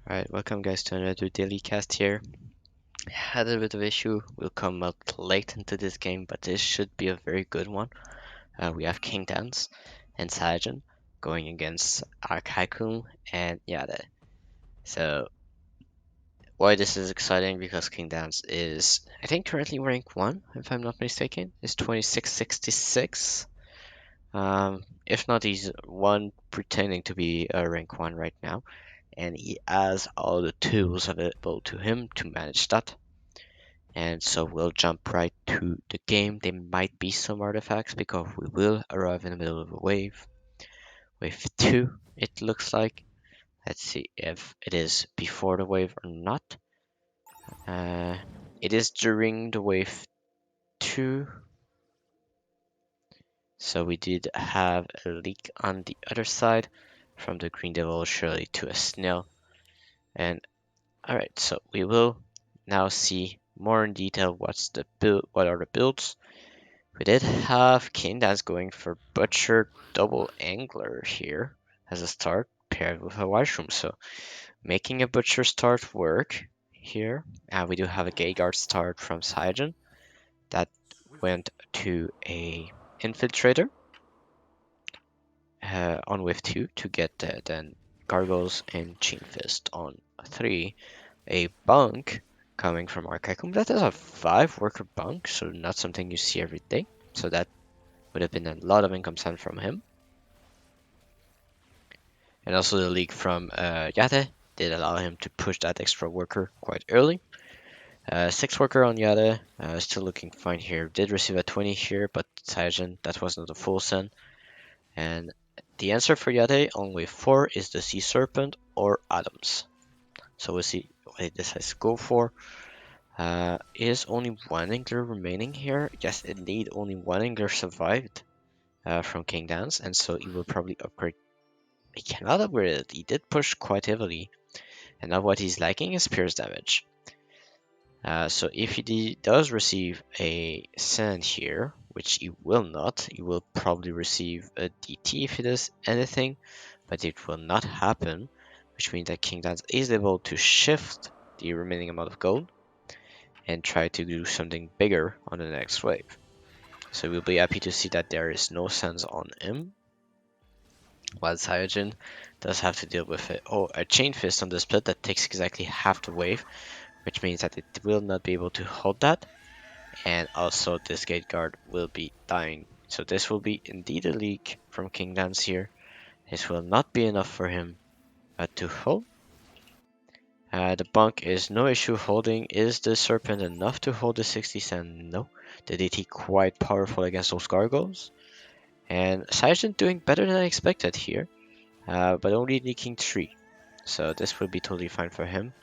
Alright, welcome guys to another daily cast here. Had a bit of issue, will come out late into this game, but this should be a very good one. We have Kingdanzz and Sajan going against Archaikum and YateH. So why this is exciting, because Kingdanzz is, I think, currently rank 1, if I'm not mistaken. Is 2666. If not, he's one pretending to be a rank 1 right now. And he has all the tools available to him to manage that. And so we'll jump right to the game. There might be some artifacts because we will arrive in the middle of a wave. Wave 2, it looks like. Let's see if it is before the wave or not. It is during the wave 2. So we did have a leak on the other side from the green devil surely to a snail. And alright, so we will now see more in detail what are the builds. We did have Kingdanzz going for Butcher Double Angler here as a start, paired with a Washroom. So making a Butcher start work here. And we do have a Gate Guard start from Saijan that went to a Infiltrator on wave 2 to get then Gargoyles and Chain Fist on 3. A Bunk coming from Archaikum. That is a 5 worker bunk, so not something you see every day. So that would have been a lot of income sent from him. And also the leak from YateH did allow him to push that extra worker quite early. 6 worker on YateH, still looking fine here. Did receive a 20 here, but Saijin, that was not a full send. And the answer for YateH on wave 4 is the Sea Serpent or Adams. So we'll see what he decides to go for. Is only one angler remaining here? Yes, indeed, only one angler survived from Kingdanzz, and so he will probably upgrade. He cannot upgrade it. He did push quite heavily, and now what he's lacking is pierce damage. So if he does receive a sand here, which he will not, he will probably receive a DT if he does anything, but it will not happen, which means that Kingdanzz is able to shift the remaining amount of gold and try to do something bigger on the next wave. So we'll be happy to see that there is no sands on him, while Cyojin does have to deal with it. Oh, a Chain Fist on the split that takes exactly half the wave, which means that it will not be able to hold that. And also this Gate Guard will be dying. So this will be indeed a leak from Kingdanzz here. This will not be enough for him to hold. The bunk is no issue holding. Is the Serpent enough to hold the 60 sand? No. The DT quite powerful against those Gargoyles. And Saijin doing better than I expected here, but only leaking 3. So this will be totally fine for him.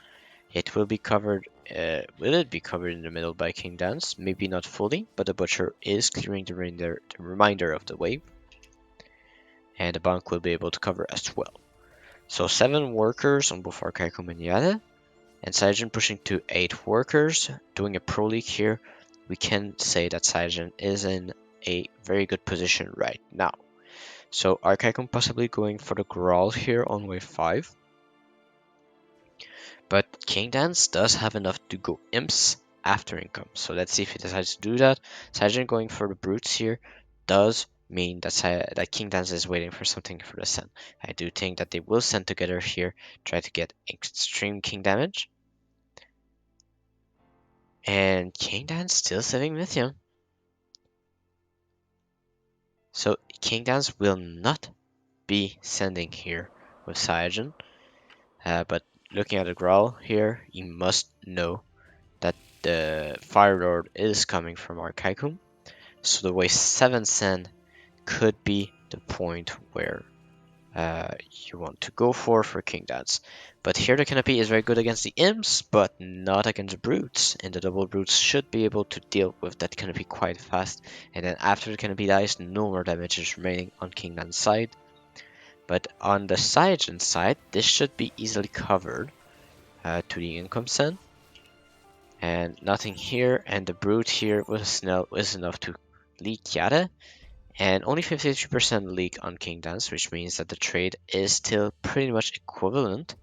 It will be covered, will it be covered in the middle by Kingdanzz? Maybe not fully, but the Butcher is clearing the remainder of the wave. And the Bunk will be able to cover as well. So 7 workers on both Archaikum and YateH. And Saijin pushing to 8 workers, doing a pro league here. We can say that Saijin is in a very good position right now. So Archaikum possibly going for the Growl here on wave 5. But Kingdanzz does have enough to go Imps after income. So let's see if he decides to do that. Saijin going for the Brutes here does mean that Kingdanzz is waiting for something for the send. I do think that they will send together here, try to get extreme king damage. And Kingdanzz still saving Mythium. So Kingdanzz will not be sending here with Saiyajin. But looking at the Growl here, you must know that the Fire Lord is coming from Archaikum. So the wave 7 send could be the point where you want to go for Kingdanzz. But here the Canopy is very good against the Imps, but not against the Brutes. And the double Brutes should be able to deal with that Canopy quite fast. And then after the Canopy dies, no more damage is remaining on Kingdanz's side. But on the Saiyajin side, this should be easily covered to the income send. And nothing here, and the Brute here with a Snell is enough to leak YateH. And only 53% leak on Kingdanzz, which means that the trade is still pretty much equivalent,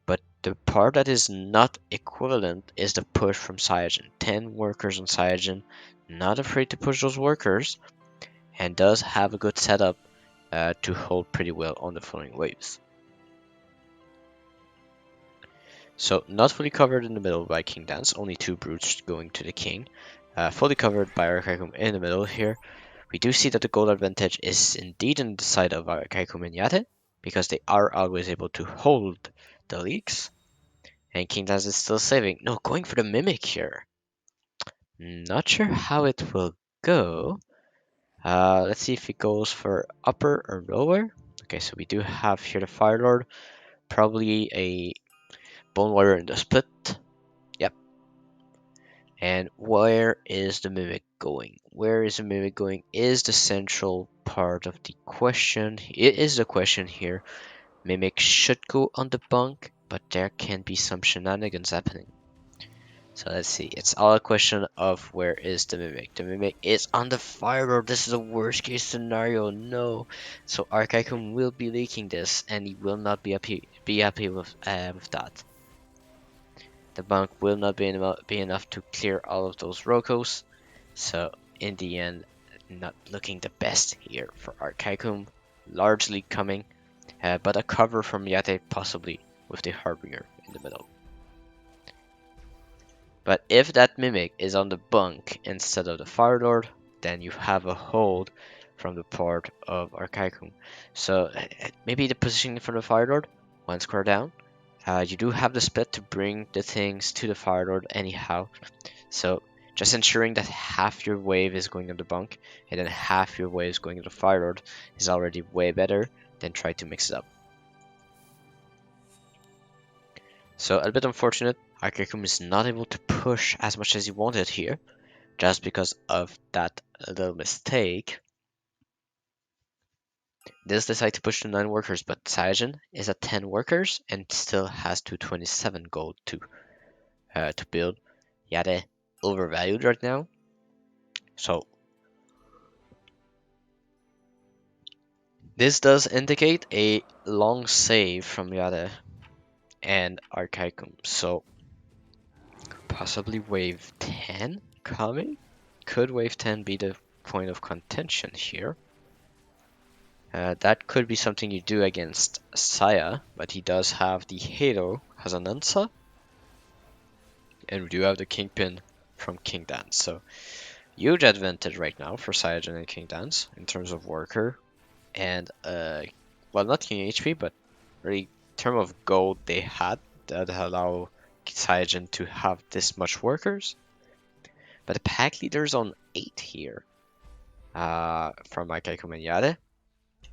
But the part that is not equivalent is the push from Cyanogen. 10 workers on Cyanogen, not afraid to push those workers, and does have a good setup to hold pretty well on the following waves. So not fully covered in the middle by Kingdanzz, only 2 brutes going to the king. Fully covered by Archaikum in the middle here. We do see that the gold advantage is indeed on the side of Archaikum and YateH, because they are always able to hold the leaks. And Kingdanzz is still saving. No, going for the Mimic here. Not sure how it will go. Let's see if it goes for upper or lower. Okay, so we do have here the Fire Lord. Probably a Bone Warrior in the split. Yep. And where is the Mimic going? Where is the Mimic going is the central part of the question. It is the question here. Mimic should go on the bunk, but there can be some shenanigans happening. So let's see. It's all a question of where is the Mimic. The Mimic is on the Fire Lord. This is a worst case scenario. No. So Archaikum will be leaking this, and he will not be happy with that. The bunk will not be enough to clear all of those Rokos. So in the end, not looking the best here for Archaikum. Largely coming, but a cover from YateH possibly with the Harbinger in the middle. But if that Mimic is on the bunk instead of the Fire Lord, then you have a hold from the part of Archaikum. So maybe the positioning for the Fire Lord, 1 square down. You do have the split to bring the things to the Fire Lord anyhow. So just ensuring that half your wave is going on the bunk and then half your wave is going to the Fire Lord is already way better than try to mix it up. So a bit unfortunate, Archaikum is not able to push as much as he wanted here, just because of that little mistake. Does decide to push to 9 workers, but Cyanogen is at 10 workers and still has 227 gold to build. YateH overvalued right now. So this does indicate a long save from YateH and Archaikum. So possibly wave 10 coming? Could wave 10 be the point of contention here? That could be something you do against Saya, but he does have the Halo as an answer. And we do have the Kingpin from Kingdanzz. So huge advantage right now for Cyanogen and Kingdanzz in terms of worker. And, well, not King HP, but really in terms of gold they had that allow Cyanogen to have this much workers. But the pack leader's on 8 here from Archaikum and YateH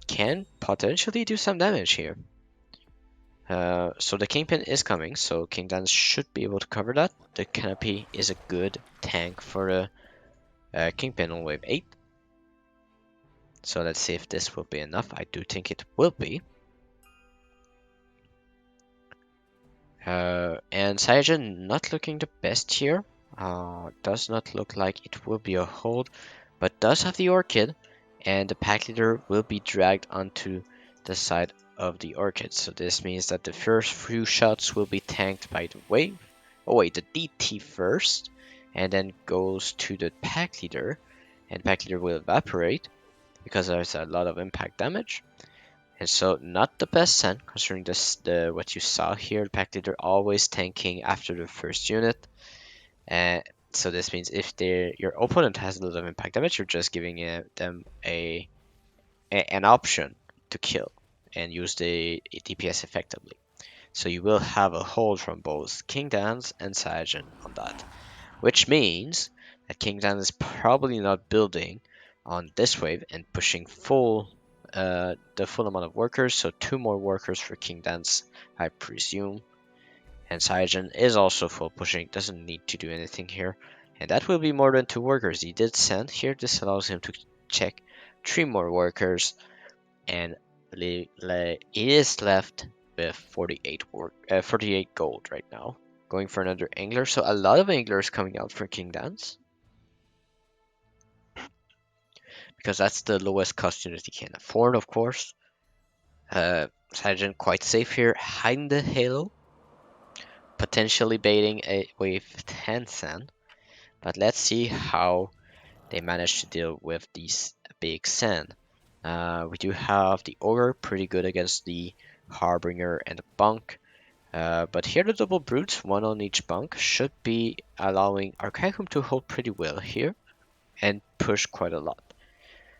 can potentially do some damage here. So the Kingpin is coming, so Kingdanzz should be able to cover that. The Canopy is a good tank for the Kingpin on wave 8. So let's see if this will be enough. I do think it will be. And Cyanogen not looking the best here. Does not look like it will be a hold, but does have the Orchid, and the pack leader will be dragged onto the side of the Orchid. So this means that the first few shots will be tanked by the wave. Oh wait, the DT first, and then goes to the pack leader, and pack leader will evaporate because there's a lot of impact damage. And so not the best send considering what you saw here. The pack leader always tanking after the first unit. And so this means if your opponent has a lot of impact damage, you're just giving them an option to kill and use the DPS effectively. So you will have a hold from both Kingdanzz and Cyanogen on that, which means that Kingdanzz is probably not building on this wave and pushing the full amount of workers. So 2 more workers for Kingdanzz, I presume. And Cyanogen is also full pushing, doesn't need to do anything here. And that will be more than 2 workers. He did send here. This allows him to check 3 more workers. And he is left with 48 gold right now. Going for another Angler. So a lot of Anglers coming out for Kingdanzz. Because that's the lowest cost unit he can afford, of course. Cyanogen quite safe here. Hiding the Halo. potentially baiting a wave 10 sand, but let's see how they manage to deal with these big sand. We do have the Ogre pretty good against the Harbinger and the Bunk. But here the double brutes, one on each bunk, should be allowing Archaikum to hold pretty well here and push quite a lot.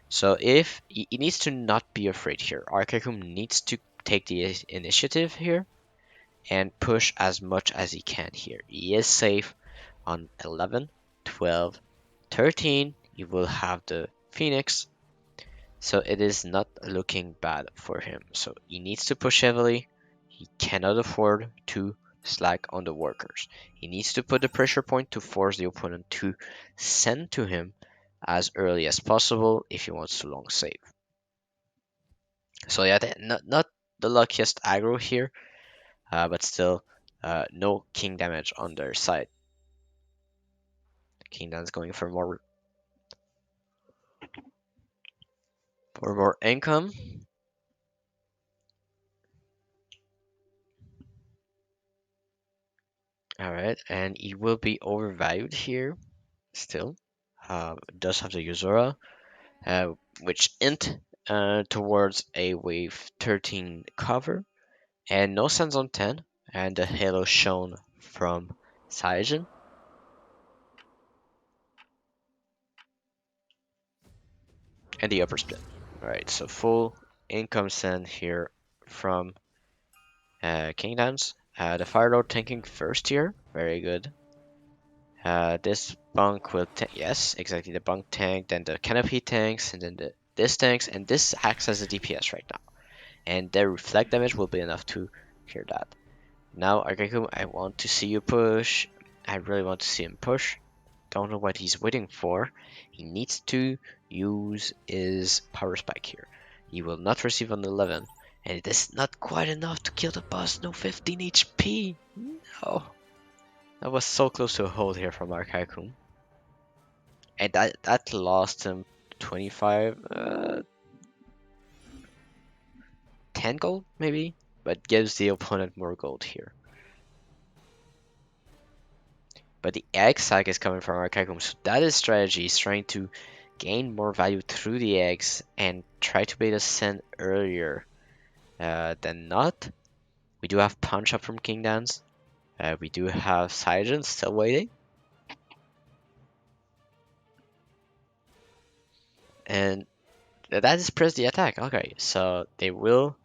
So if he needs to not be afraid here, Archaikum needs to take the initiative here and push as much as he can here. He is safe on 11, 12, 13. You will have the Phoenix, so it is not looking bad for him. So he needs to push heavily. He cannot afford to slack on the workers. He needs to put the pressure point to force the opponent to send to him as early as possible if he wants to long save. So yeah, not the luckiest aggro here, but still no king damage on their side. Kingdanzz going for more income. Alright, and he will be overvalued here still. Does have the Yuzora, which int towards a wave 13 cover, and no sense on 10, and the halo shown from Saijin. And the upper split. Alright, so full income send here from Kingdanzz. The Firelord tanking first here, very good. This bunk will yes, exactly, the bunk tank, then the canopy tanks, and then this tanks, and this acts as a DPS right now. And their reflect damage will be enough to clear that. Now, Archaikum, I want to see you push. I really want to see him push. Don't know what he's waiting for. He needs to use his power spike here. He will not receive an 11. And it is not quite enough to kill the boss. No 15 HP. No. That was so close to a hold here from Archaikum. And that lost him 25, 10 gold maybe? But gives the opponent more gold here. But the egg sack is coming from Archaikum, so that is strategy. He's trying to gain more value through the eggs and try to bait a send earlier than not. We do have punch up from Kingdanzz. We do have Saijin still waiting. And that is press the attack. Okay, so they will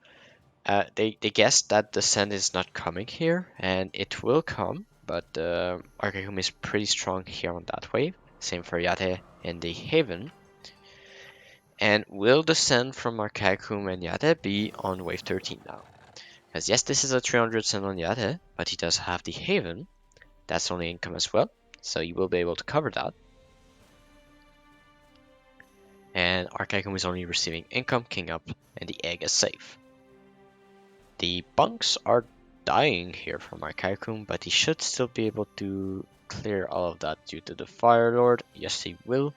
they guessed that the send is not coming here, and it will come, but Archaikum is pretty strong here on that wave. Same for YateH and the Haven. And will the send from Archaikum and YateH be on wave 13 now? Because yes, this is a 300 send on YateH, but he does have the Haven. That's only income as well, so you will be able to cover that. And Archaikum is only receiving income, king up, and the egg is safe. The bunks are dying here from Archaikum, but he should still be able to clear all of that due to the Fire Lord. Yes, he will.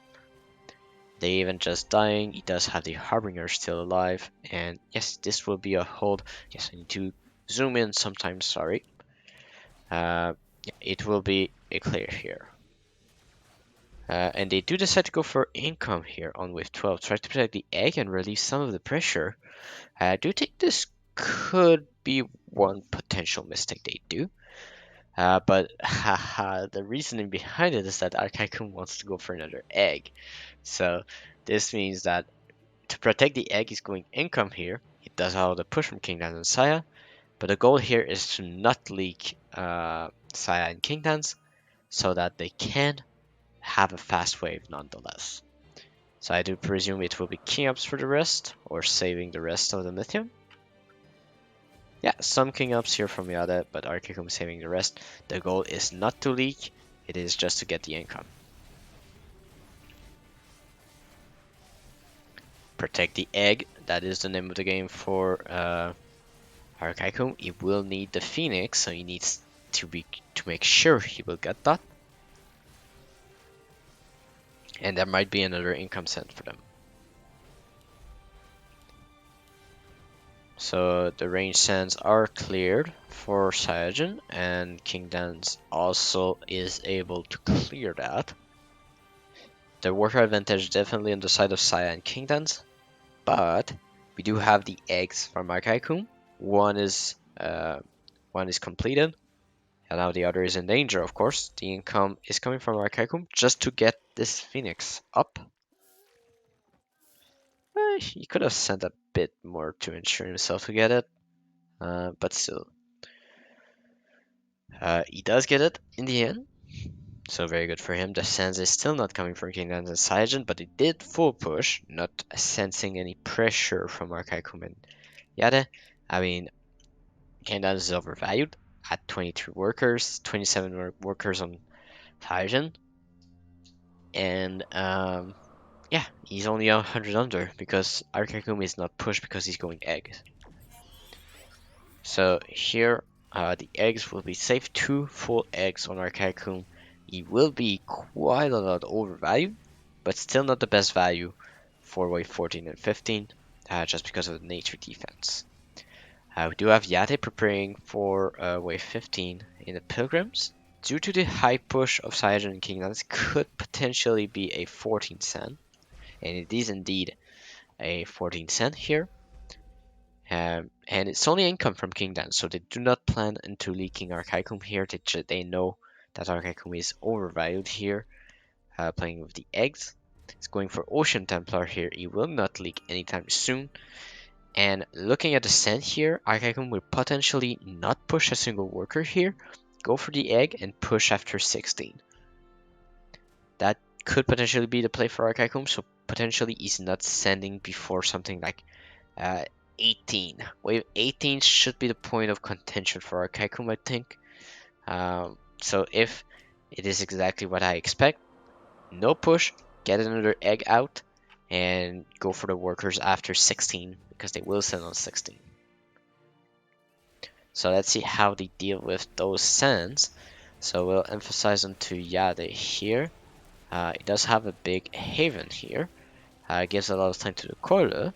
The even just dying. He does have the Harbinger still alive, and yes, this will be a hold. Yes, I need to zoom in sometimes. Sorry. It will be a clear here. And they do decide to go for income here on wave 12. Try to protect the egg and release some of the pressure. I do think this could be one potential mistake they do. But the reasoning behind it is that Archaikum wants to go for another egg. So this means that to protect the egg, he's going income here. It does allow the push from Kingdanzz and Saya. But the goal here is to not leak Saya and Kingdanzz so that they can have a fast wave nonetheless. So I do presume it will be king ups for the rest, or saving the rest of the lithium. Yeah, some king ups here from YateH, but Archaikum saving the rest. The goal is not to leak, it is just to get the income. Protect the egg, that is the name of the game for Archaikum. He will need the Phoenix, so he needs to make sure he will get that. And there might be another income sent for them. So the range sands are cleared for Cyanogen, and Kingdanzz also is able to clear that. The worker advantage definitely on the side of Saya and Kingdanzz, but we do have the eggs from Archaikum. One is completed, and now the other is in danger, of course. The income is coming from Archaikum just to get this Phoenix up. He could have sent a bit more to ensure himself to get it, but still. He does get it in the end, so very good for him. The sense is still not coming from Kingdanzz and Saiyan, but it did full push, not sensing any pressure from Archaikum and YateH. I mean, Kingdanzz is overvalued at 23 workers, 27 workers on Saiyan, and yeah, he's only 100 under because Archaikum is not pushed because he's going eggs. So here, the eggs will be safe. 2 full eggs on Archaikum. He will be quite a lot overvalued, but still not the best value for wave 14 and 15, just because of the nature defense. We do have YateH preparing for wave 15 in the Pilgrims. Due to the high push of Saiyan and Kingdanzz, could potentially be a 14 cent, and it is indeed a 14 cent here. And it's only income from Kingdanzz, so they do not plan into leaking Archaikum here. They know that Archaikum is overvalued here, playing with the eggs. It's going for Ocean Templar here. He will not leak anytime soon. And looking at the send here, Archaikum will potentially not push a single worker here, go for the egg, and push after 16. That could potentially be the play for Archaikum, so potentially he's not sending before something like 18. Wave 18 should be the point of contention for Archaikum, I think. So if it is exactly what I expect, no push, get another egg out, and go for the workers after 16, because they will send on 16. So let's see how they deal with those sends. So we'll emphasize onto YateH here. It does have a big haven here. Gives a lot of time to the Kola.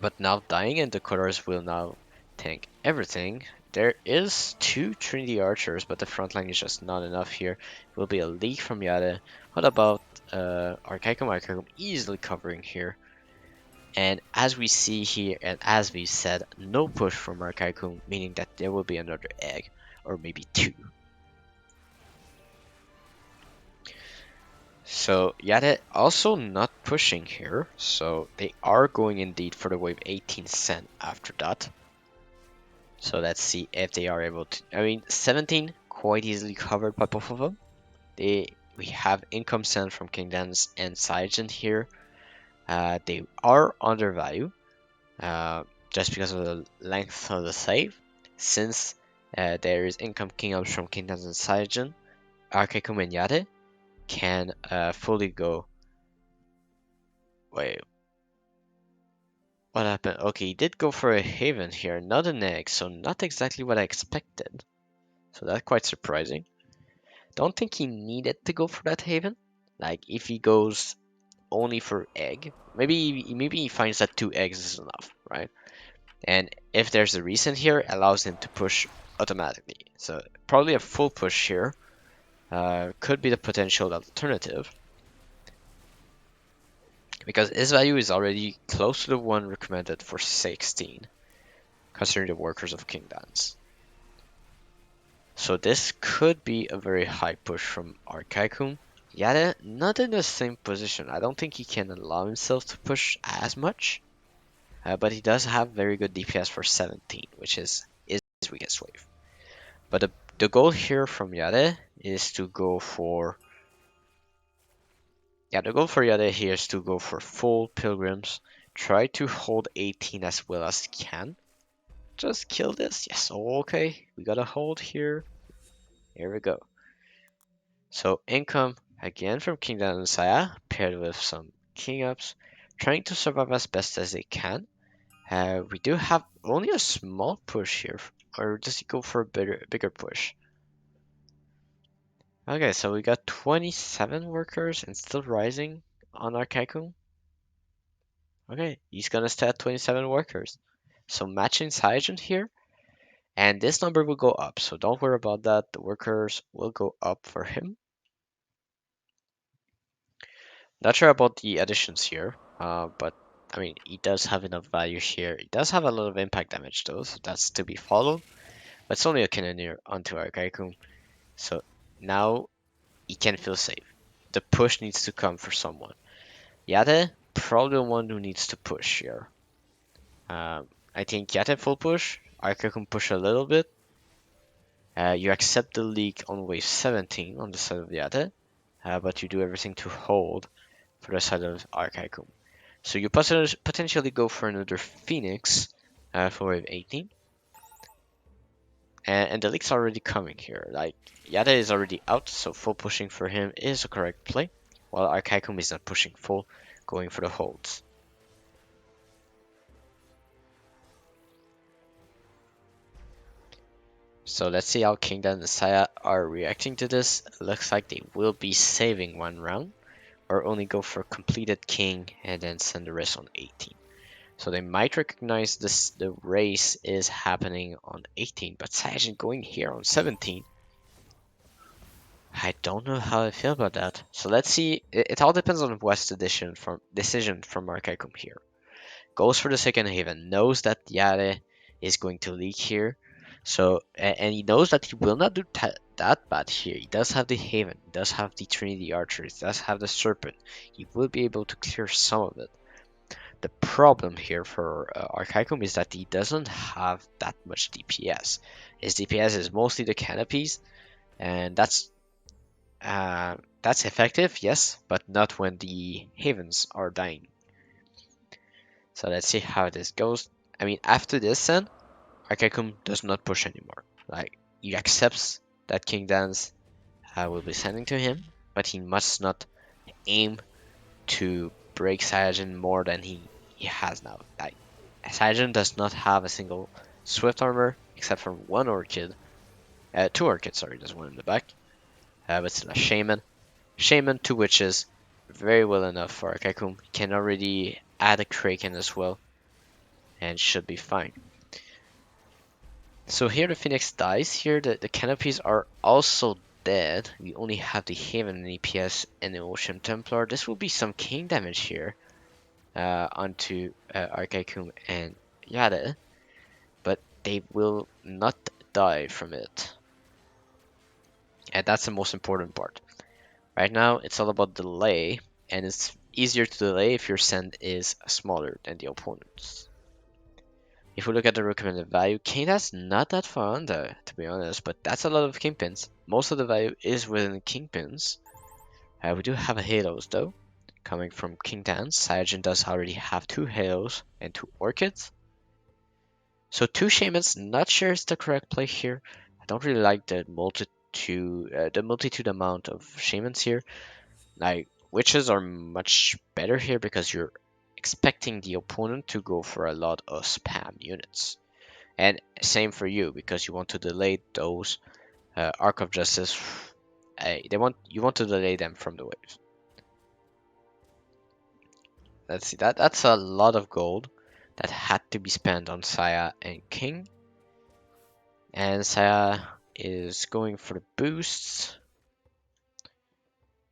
But now dying and the colors will now tank everything. There is 2 Trinity Archers, but the front line is just not enough here. It will be a leak from YateH. What about Archaikum? Archaikum easily covering here. And as we see here, and as we said, no push from Archaikum, meaning that there will be another egg, or maybe 2. So YateH also not pushing here, so they are going indeed for the wave 18 cent after that. So let's see if they are able to. I mean, 17 quite easily covered by both of them. We have income sent from Kingdanzz and Saiyan here. They are undervalued just because of the length of the save. Since there is income kingdoms from Kingdanzz and Saiyan, Archaikum and YateH can fully go. Wait, what happened? Okay, he did go for a haven here, not an egg, so not exactly what I expected. So that's quite surprising. Don't think he needed to go for that haven. Like if he goes only for egg, maybe he finds that 2 eggs is enough, right? And if there's a reason here, it allows him to push automatically. So probably a full push here could be the potential alternative, because his value is already close to the one recommended for 16, considering the workers of Kingdanzz. So this could be a very high push from Archaikum. YateH not in the same position. I don't think he can allow himself to push as much, but he does have very good DPS for 17, which is his weakest wave. But the goal here from YateH is to go for the goal for YateH here is to go for full pilgrims. Try to hold 18 as well as he can. Just kill this. Yes, okay. We got a hold here. Here we go. So income again from Kingdanzz and Saya, paired with some king ups, trying to survive as best as they can. We do have only a small push here, or does he go for a bigger push? Okay, so we got 27 workers and still rising on Archaikum. Okay, he's gonna stay at 27 workers. So matching Cyagent here, and this number will go up. So don't worry about that. The workers will go up for him. Not sure about the additions here, but I mean, he does have enough value here. He does have a lot of impact damage though, so that's to be followed. But it's only a cannoneer onto Archaikum, so now he can feel safe. The push needs to come for someone. YateH, probably the one who needs to push here. I think YateH full push, Archaikum push a little bit. You accept the leak on wave 17 on the side of YateH, but you do everything to hold for the side of Archaikum. So you potentially go for another Phoenix for wave 18. And the leak's already coming here. Like, YateH is already out, so full pushing for him is a correct play, while Archaikum is not pushing full, going for the holds. So let's see how Kingdanzz and Saya are reacting to this. It looks like they will be saving one round, or only go for completed king and then send the rest on 18. So they might recognize this. The race is happening on 18, but Sayajin going here on 17. I don't know how I feel about that. So let's see. It all depends on West decision from Archaikum here. Goes for the second haven. Knows that YateH is going to leak here. So and he knows that he will not do that bad here. He does have the haven. He does have the Trinity archers. He does have the serpent. He will be able to clear some of it. The problem here for Archaikum is that he doesn't have that much DPS. His DPS is mostly the canopies, and that's effective, yes, but not when the havens are dying. So let's see how this goes. I mean, after this then, Archaikum does not push anymore. Like, he accepts that Kingdanzz will be sending to him, but he must not aim to break Sayajin more than he has now. Like, Sayajin does not have a single Swift armor except for one Orchid. Two Orchids, sorry, there's one in the back. But still a Shaman. Shaman, two Witches. Very well enough for Archaikum. He can already add a Kraken as well, and should be fine. So here the Phoenix dies. Here the canopies are also dead. We only have the Haven and EPS and the Ocean Templar. This will be some king damage here onto Archaikum and YateH, but they will not die from it. And that's the most important part. Right now, it's all about delay, and it's easier to delay if your send is smaller than the opponent's. If we look at the recommended value, Kingdanzz not that far under, to be honest, but that's a lot of kingpins. Most of the value is within kingpins. We do have halos though, coming from Kingdanzz. Sayajin does already have 2 halos and 2 orchids. So 2 shamans, not sure it's the correct play here. I don't really like the multitude amount of shamans here. Like, witches are much better here because you're expecting the opponent to go for a lot of spam units. And same for you, because you want to delay those Arc of Justice. You want to delay them from the waves. Let's see, that's a lot of gold that had to be spent on Saya and King. And Saya is going for the boosts.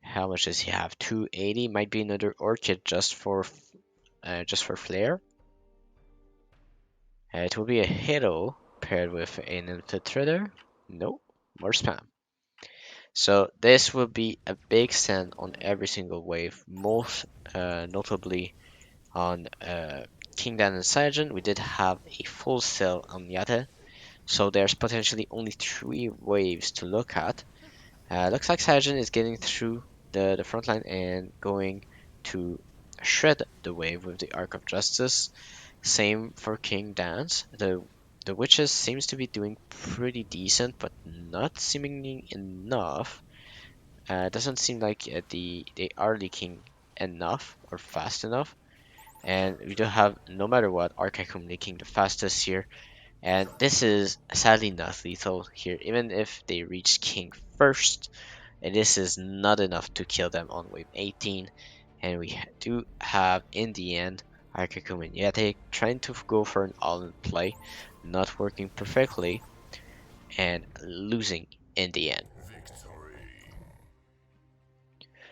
How much does he have? 280. Might be another Orchid just for flair. It will be a hero paired with an infiltrator. No, more spam. So this will be a big send on every single wave, most notably on Kingdanzz and Sayajin. We did have a full sell on YateH, so there's potentially only 3 waves to look at. Looks like Sayajin is getting through the front line and going to shred the wave with the Arc of Justice. Same for Kingdanzz. The witches seems to be doing pretty decent, but not seemingly enough. Doesn't seem like they are leaking enough or fast enough. And we do have, no matter what, Archaikum leaking the fastest here. And this is sadly not lethal here, even if they reach King first. And this is not enough to kill them on wave 18. And we do have, in the end, Archaikum and YateH trying to go for an all-in play, not working perfectly, and losing in the end.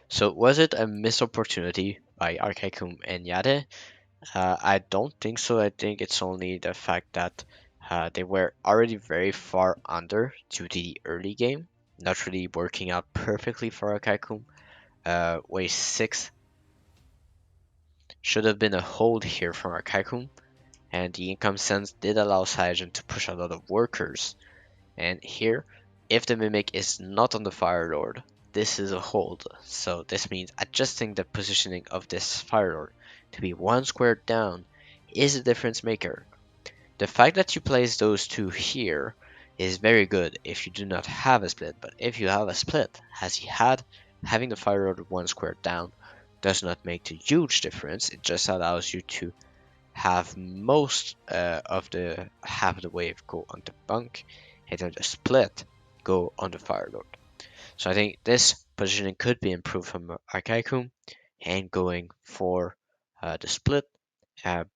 So was it a missed opportunity by Archaikum and YateH? I don't think so. I think it's only the fact that they were already very far under due to the early game, not really working out perfectly for Archaikum. Wave 6 should have been a hold here from Archaikum, and the income sense did allow Saiyan to push a lot of workers. And here, if the Mimic is not on the Fire Lord, this is a hold. So this means adjusting the positioning of this Fire Lord to be one square down is a difference maker. The fact that you place those two here is very good if you do not have a split, but if you have a split, as he had, having the Fire Lord one square down does not make a huge difference. It just allows you to have most of the half of the wave go on the bunk, and then the split go on the Fire Lord. So I think this positioning could be improved from Archaikum, and going for the split,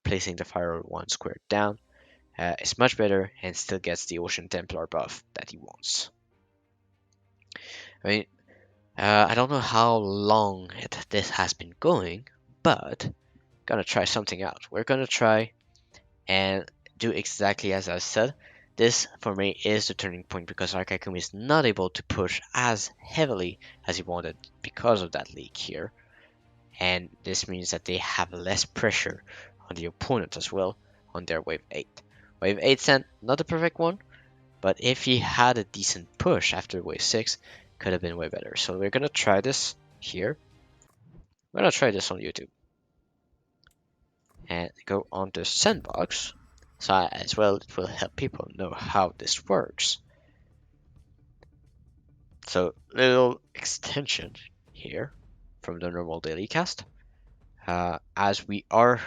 placing the Fire Lord one square down is much better and still gets the Ocean Templar buff that he wants. I mean, I don't know how long this has been going, but gonna try something out. We're gonna try and do exactly as I said. This, for me, is the turning point because Archaikum is not able to push as heavily as he wanted because of that leak here. And this means that they have less pressure on the opponent as well on their Wave 8. Wave 8 sent, not the perfect one, but if he had a decent push after Wave 6, could have been way better. So we're gonna try this here. We're gonna try this on YouTube. And go on the sandbox. So as well, it will help people know how this works. So little extension here from the normal daily cast. As we are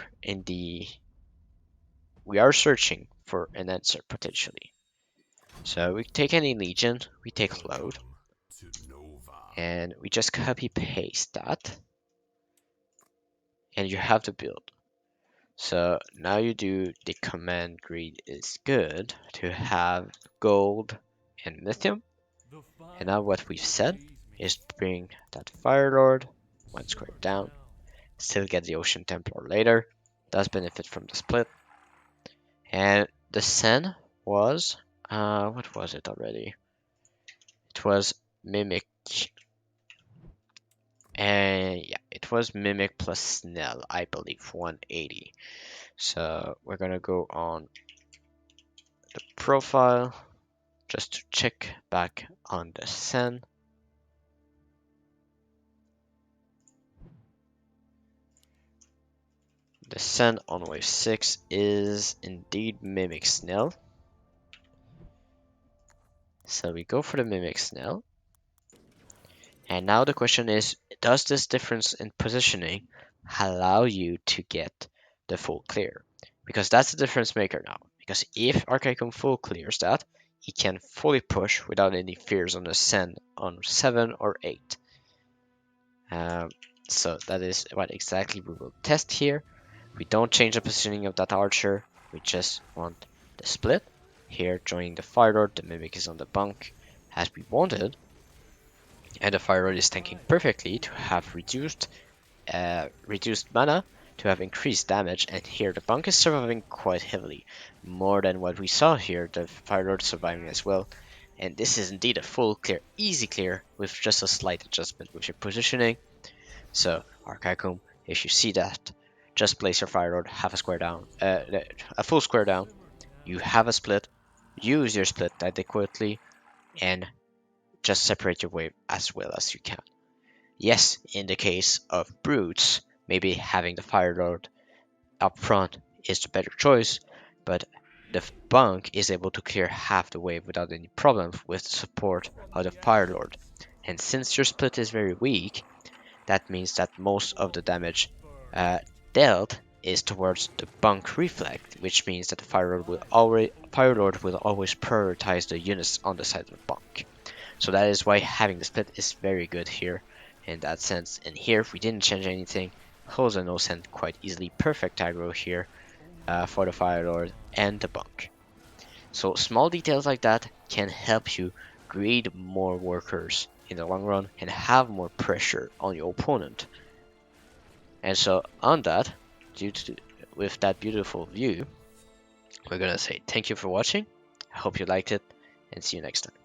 searching for an answer potentially. So we take any legion, we take load, and we just copy paste that, and you have to build. So now you do the command greed is good to have gold and lithium. And now what we've said is bring that Fire Lord one square down, still get the Ocean Templar later, does benefit from the split. And the Sen was, what was it already? It was Mimic. And yeah, it was Mimic plus Snell, I believe, 180. So we're gonna go on the profile just to check back on the Sen. The Sen on wave 6 is indeed Mimic Snell. So we go for the Mimic Snell. And now the question is, does this difference in positioning allow you to get the full clear? Because that's the difference maker now. Because if Archaikum full clears that, he can fully push without any fears on the Sen on 7 or 8. So that is what exactly we will test here. We don't change the positioning of that archer, we just want the split. Here, joining the Fire Lord, the Mimic is on the bunk as we wanted. And the Fire Lord is tanking perfectly to have reduced mana, to have increased damage, and here the bunk is surviving quite heavily, more than what we saw here, the Fire Lord surviving as well. And this is indeed a full clear, easy clear, with just a slight adjustment with your positioning. So, Archaikum, if you see that, just place your Fire Lord half a square down, a full square down, you have a split, use your split adequately, and just separate your wave as well as you can. Yes, in the case of brutes, maybe having the Fire Lord up front is the better choice, but the bunk is able to clear half the wave without any problem with the support of the Fire Lord. And since your split is very weak, that means that most of the damage dealt is towards the bunk reflect, which means that the Fire Lord will always prioritize the units on the side of the bunk. So that is why having the split is very good here in that sense. And here, if we didn't change anything, holds a no send quite easily. Perfect aggro here for the Fire Lord and the Bunk. So small details like that can help you create more workers in the long run and have more pressure on your opponent. And so on that, with that beautiful view, we're gonna say thank you for watching. I hope you liked it and see you next time.